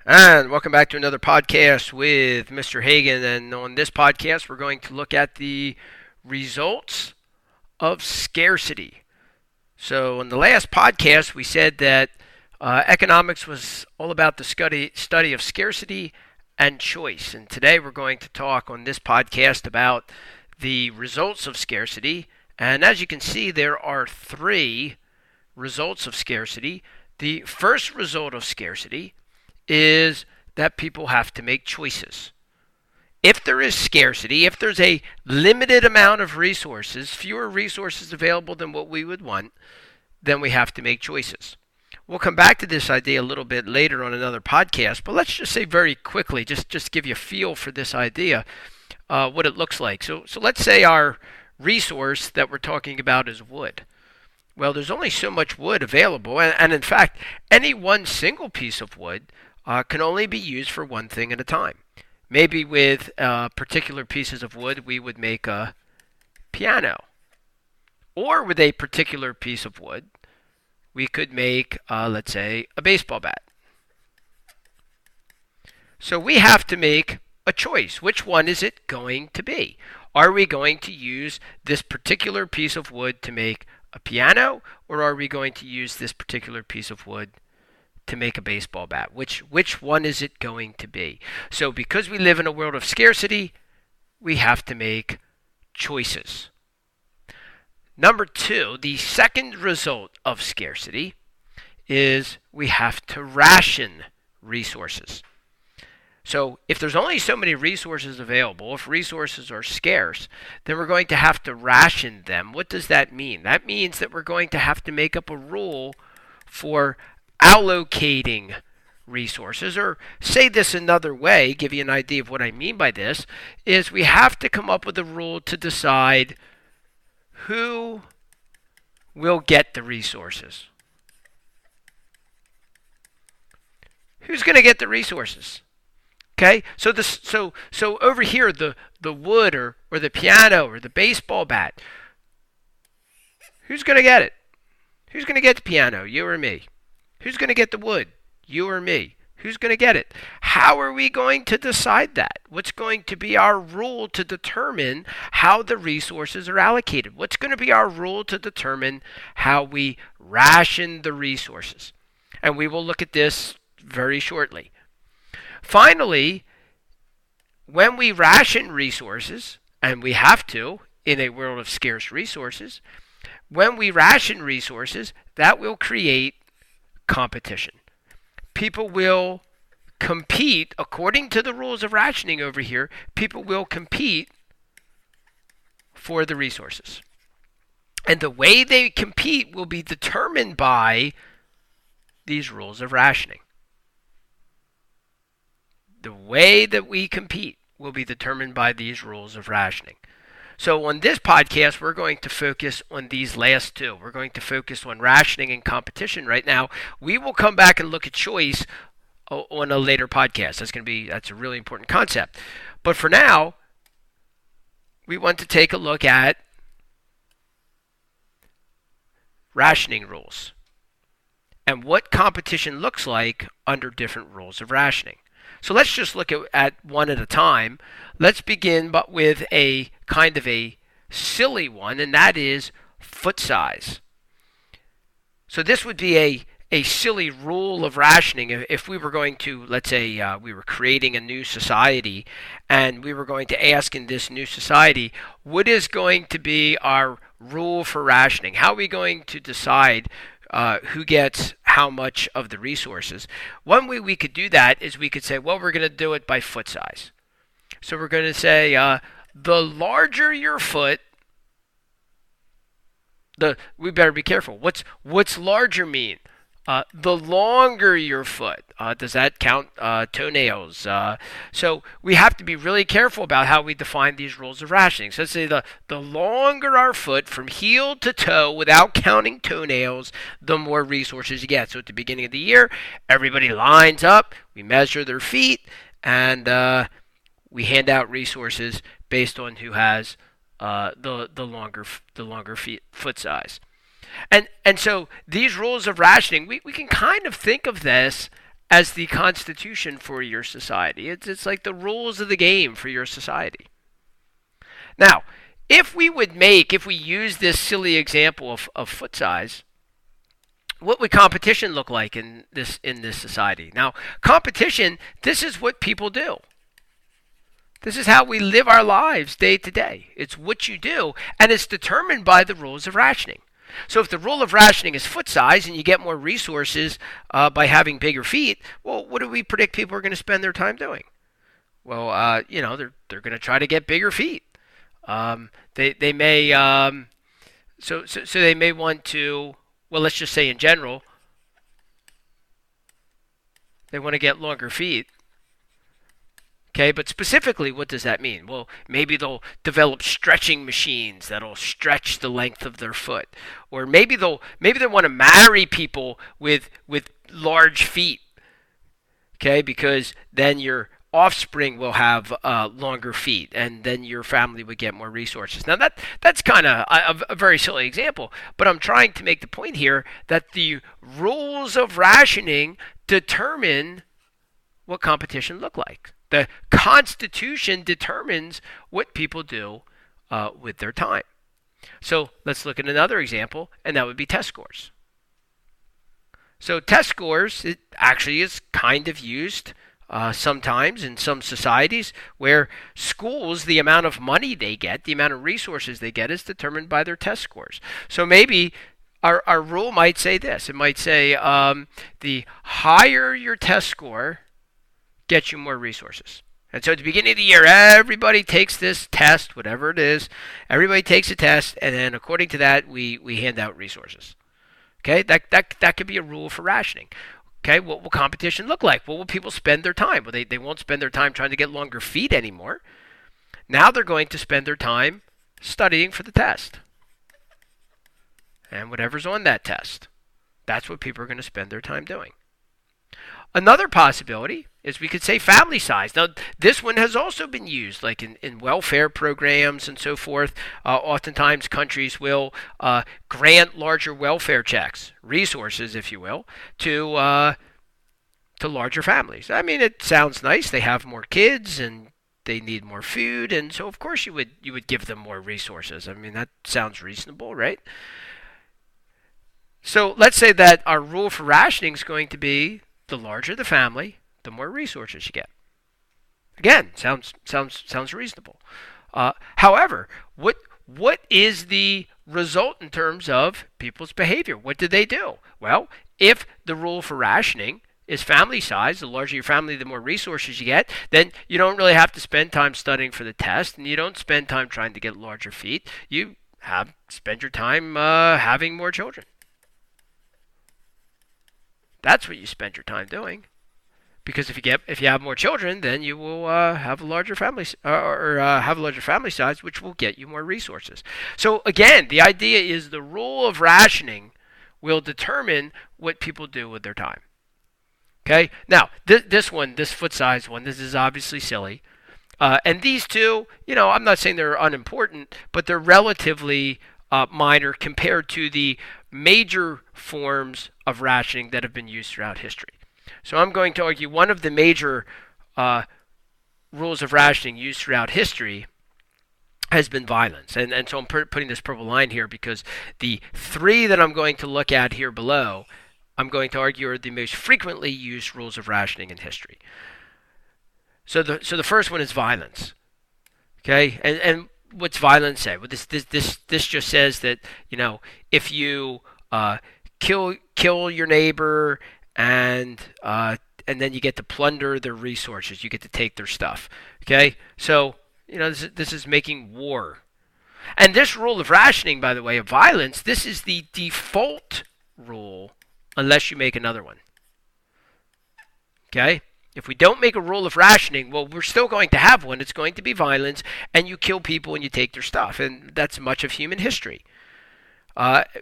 And welcome back to another podcast with Mr. Hagan. And on this podcast, we're going to look at the results of scarcity. So, in the last podcast, we said that economics was all about the study of scarcity and choice. And today, we're going to talk on this podcast about the results of scarcity. And as you can see, there are three results of scarcity. The first result of scarcity is that people have to make choices. If there is scarcity, if there's a limited amount of resources, fewer resources available than what we would want, then we have to make choices. We'll come back to this idea a little bit later on another podcast, but let's just say very quickly, just give you a feel for this idea, what it looks like. So let's say our resource that we're talking about is wood. Well, there's only so much wood available, and in fact, any one single piece of wood can only be used for one thing at a time. Maybe with particular pieces of wood, we would make a piano. Or with a particular piece of wood, we could make, let's say, a baseball bat. So we have to make a choice. Which one is it going to be? Are we going to use this particular piece of wood to make a piano, or are we going to use this particular piece of wood to make a baseball bat? Which one is it going to be? So because we live in a world of scarcity, we have to make choices. Number two, the second result of scarcity is we have to ration resources. So if there's only so many resources available, if resources are scarce, then we're going to have to ration them. What does that mean? That means that we're going to have to make up a rule for allocating resources, or say this another way, give you an idea of what I mean by this, is we have to come up with a rule to decide who will get the resources. Who's going to get the resources? Okay, so over here, the wood or the piano or the baseball bat, who's going to get it? Who's going to get the piano, you or me? Who's going to get the wood, you or me? Who's going to get it? How are we going to decide that? What's going to be our rule to determine how the resources are allocated? What's going to be our rule to determine how we ration the resources? And we will look at this very shortly. Finally, when we ration resources, and we have to in a world of scarce resources, when we ration resources, that will create competition. People will compete according to the rules of rationing over here. People will compete for the resources. And the way they compete will be determined by these rules of rationing. The way that we compete will be determined by these rules of rationing. So on this podcast, we're going to focus on these last two. We're going to focus on rationing and competition right now. We will come back and look at choice on a later podcast. That's a really important concept. But for now, we want to take a look at rationing rules and what competition looks like under different rules of rationing. So let's just look at one at a time. Let's begin but with a kind of a silly one, and that is foot size. So this would be a silly rule of rationing. If we were going to, let's say we were creating a new society, and we were going to ask in this new society, what is going to be our rule for rationing? How are we going to decide who gets how much of the resources? One way we could do that is we could say, well, we're going to do it by foot size. So we're going to say, the larger your foot, we better be careful. What's larger mean? The longer your foot. Does that count toenails? So we have to be really careful about how we define these rules of rationing. So let's say the longer our foot from heel to toe without counting toenails, the more resources you get. So at the beginning of the year, everybody lines up, we measure their feet, and we hand out resources based on who has the longer foot size. And so these rules of rationing, we can kind of think of this as the constitution for your society. It's like the rules of the game for your society. Now, if we use this silly example of foot size, what would competition look like in this society? Now, competition, this is what people do. This is how we live our lives day to day. It's what you do, and it's determined by the rules of rationing. So if the rule of rationing is foot size and you get more resources by having bigger feet, well, what do we predict people are going to spend their time doing? Well, they're going to try to get bigger feet. They may so they may want to, well, let's just say in general, they want to get longer feet. Okay, but specifically, what does that mean? Well, maybe they'll develop stretching machines that'll stretch the length of their foot, or maybe they want to marry people with large feet. Okay, because then your offspring will have longer feet, and then your family would get more resources. Now that's kind of a very silly example, but I'm trying to make the point here that the rules of rationing determine what competition look like. The Constitution determines what people do with their time. So let's look at another example, and that would be test scores. So test scores, it actually is kind of used sometimes in some societies where schools, the amount of money they get, the amount of resources they get is determined by their test scores. So maybe our rule might say this. It might say the higher your test score, get you more resources. And so at the beginning of the year, everybody takes this test, whatever it is. Everybody takes a test, and then according to that, we hand out resources. Okay, that could be a rule for rationing. Okay, what will competition look like? What will people spend their time? Well, they won't spend their time trying to get longer feet anymore. Now they're going to spend their time studying for the test. And whatever's on that test, that's what people are going to spend their time doing. Another possibility is we could say family size. Now, this one has also been used, like in welfare programs and so forth. Oftentimes, countries will grant larger welfare checks, resources, if you will, to larger families. I mean, it sounds nice. They have more kids and they need more food, and so of course you would give them more resources. I mean, that sounds reasonable, right? So let's say that our rule for rationing is going to be the larger the family, the more resources you get. Again, sounds reasonable. However, what is the result in terms of people's behavior? What do they do? Well, if the rule for rationing is family size, the larger your family, the more resources you get, then you don't really have to spend time studying for the test, and you don't spend time trying to get larger feet. You spend your time having more children. That's what you spend your time doing, because if you have more children, then you will have a larger family have a larger family size, which will get you more resources. So again, the idea is the rule of rationing will determine what people do with their time. Okay. Now this foot size one, this is obviously silly, and these two, I'm not saying they're unimportant, but they're relatively minor compared to the major forms of rationing that have been used throughout history. So I'm going to argue one of the major rules of rationing used throughout history has been violence. And so I'm putting this purple line here because the three that I'm going to look at here below, I'm going to argue are the most frequently used rules of rationing in history. So the first one is violence. Okay? And what's violence say? Well, this just says that, if you kill your neighbor and then you get to plunder their resources, you get to take their stuff. Okay, so this is making war, and this rule of rationing, by the way, of violence, this is the default rule unless you make another one. Okay. If we don't make a rule of rationing, well, we're still going to have one. It's going to be violence, and you kill people and you take their stuff, and that's much of human history.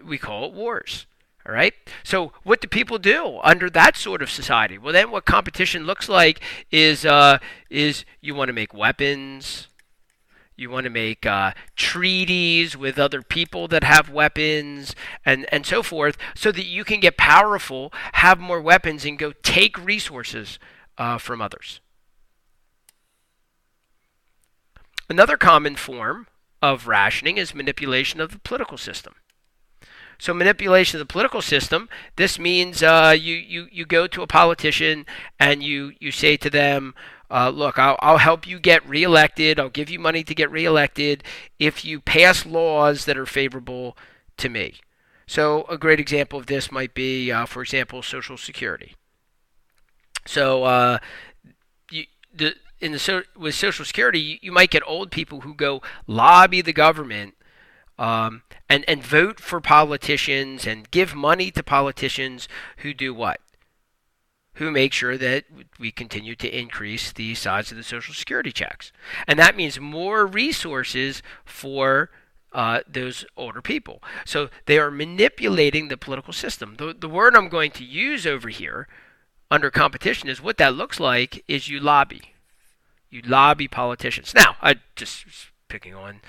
We call it wars. All right. So what do people do under that sort of society? Well, then what competition looks like is you want to make weapons, You want to make treaties with other people that have weapons and so forth, so that you can get powerful, have more weapons, and go take resources from others. Another common form of rationing is manipulation of the political system. So manipulation of the political system, this means you go to a politician and you say to them, look, I'll help you get reelected. I'll give you money to get reelected if you pass laws that are favorable to me. So a great example of this might be, for example, Social Security. So with Social Security, you might get old people who go lobby the government and vote for politicians and give money to politicians who do what? Who make sure that we continue to increase the size of the Social Security checks. And that means more resources for those older people. So they are manipulating the political system. The word I'm going to use over here under competition is what that looks like is you lobby. You lobby politicians. Now, I just picking on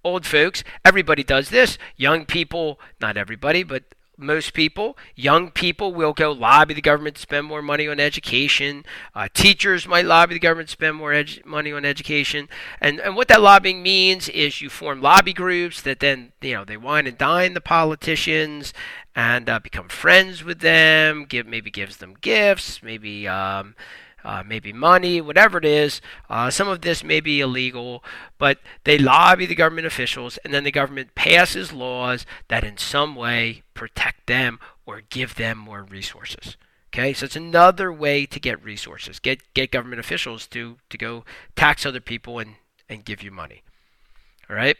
old folks. Everybody does this. Young people, not everybody, but most people, young people will go lobby the government to spend more money on education. Teachers might lobby the government to spend more money on education. And what that lobbying means is you form lobby groups that then, they wine and dine the politicians and become friends with them, maybe gives them gifts, maybe money, whatever it is. Some of this may be illegal, but they lobby the government officials, and then the government passes laws that in some way protect them or give them more resources. Okay, so it's another way to get resources, get government officials to go tax other people and give you money. All right?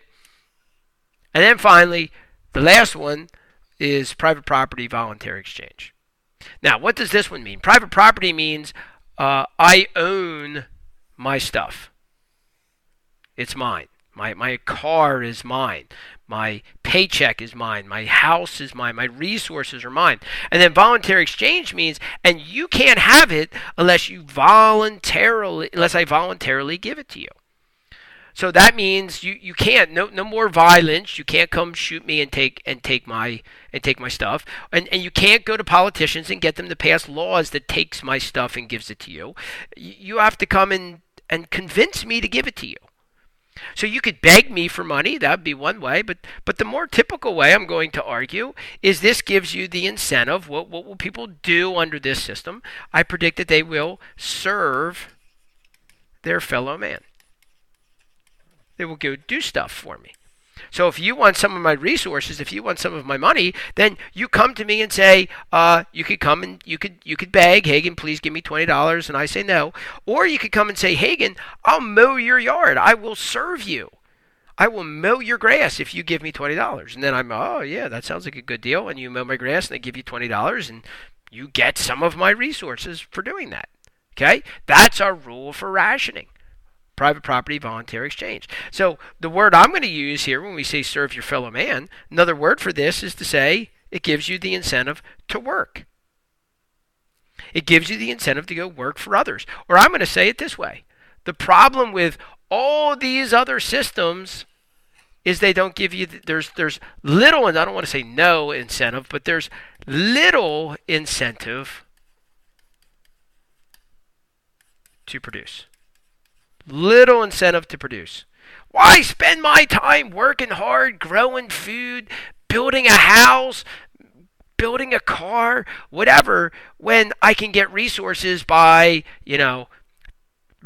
And then finally, the last one is private property voluntary exchange. Now, what does this one mean? Private property means I own my stuff. It's mine. My car is mine. My paycheck is mine. My house is mine. My resources are mine. And then voluntary exchange means, and you can't have it unless I voluntarily give it to you. So that means you can't, no more violence. You can't come shoot me and take my stuff. And you can't go to politicians and get them to pass laws that takes my stuff and gives it to you. You have to come and convince me to give it to you. So you could beg me for money. That would be one way. But the more typical way, I'm going to argue, is this gives you the incentive. What will people do under this system? I predict that they will serve their fellow man. They will go do stuff for me. So if you want some of my resources, if you want some of my money, then you come to me and say, you could come and you could beg, Hagen, please give me $20, and I say no. Or you could come and say, Hagen, I'll mow your yard. I will serve you. I will mow your grass if you give me $20. And then oh yeah, that sounds like a good deal. And you mow my grass and I give you $20 and you get some of my resources for doing that. Okay? That's our rule for rationing. Private property, voluntary exchange. So the word I'm going to use here when we say serve your fellow man, another word for this is to say it gives you the incentive to work. It gives you the incentive to go work for others. Or I'm going to say it this way. The problem with all these other systems is they don't give you, there's little, and I don't want to say no incentive, but there's little incentive to produce. Little incentive to produce. Why spend my time working hard, growing food, building a house, building a car, whatever, when I can get resources by,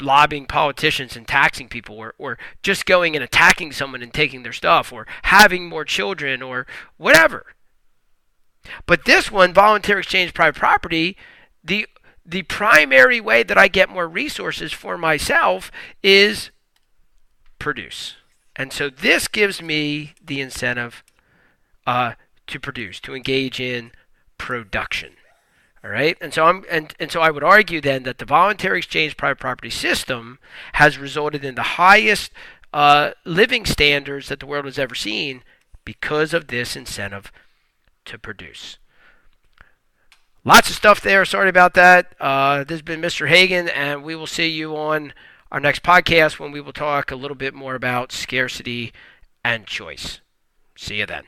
lobbying politicians and taxing people, or just going and attacking someone and taking their stuff, or having more children, or whatever. But this one, voluntary exchange private property, the primary way that I get more resources for myself is produce. And so this gives me the incentive to produce, to engage in production. All right? And so so I would argue then that the voluntary exchange private property system has resulted in the highest living standards that the world has ever seen because of this incentive to produce. Lots of stuff there. Sorry about that. This has been Mr. Hagen, and we will see you on our next podcast when we will talk a little bit more about scarcity and choice. See you then.